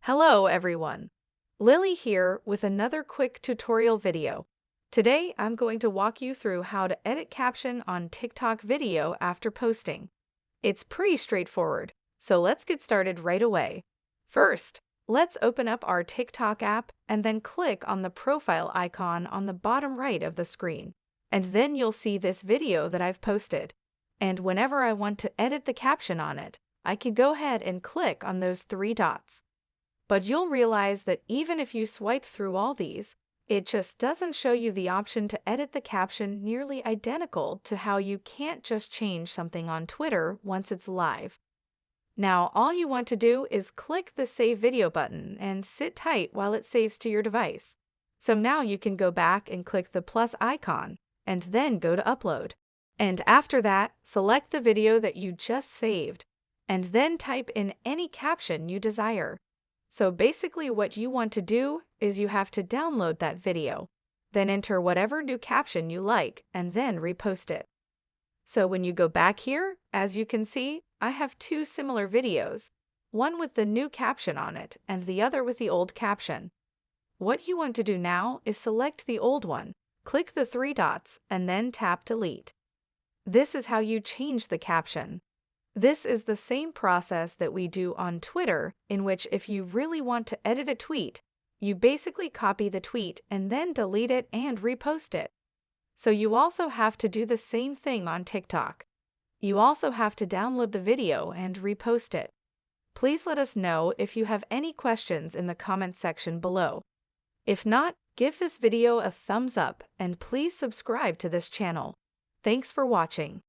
Hello everyone, Lily here with another quick tutorial video. Today I'm going to walk you through how to edit caption on TikTok video after posting. It's pretty straightforward, so let's get started right away. First, let's open up our TikTok app and then click on the profile icon on the bottom right of the screen. And then you'll see this video that I've posted. And whenever I want to edit the caption on it, I can go ahead and click on those three dots. But you'll realize that even if you swipe through all these, it just doesn't show you the option to edit the caption nearly identical to how you can't just change something on Twitter once it's live. Now, all you want to do is click the Save Video button and sit tight while it saves to your device. So now you can go back and click the plus icon and then go to Upload. And after that, select the video that you just saved and then type in any caption you desire. So basically what you want to do is you have to download that video, then enter whatever new caption you like and then repost it. So when you go back here, as you can see, I have two similar videos, one with the new caption on it and the other with the old caption. What you want to do now is select the old one, click the three dots and then tap Delete. This is how you change the caption. This is the same process that we do on Twitter, in which if you really want to edit a tweet, you basically copy the tweet and then delete it and repost it. So you also have to do the same thing on TikTok. You also have to download the video and repost it. Please let us know if you have any questions in the comments section below. If not, give this video a thumbs up and please subscribe to this channel. Thanks for watching.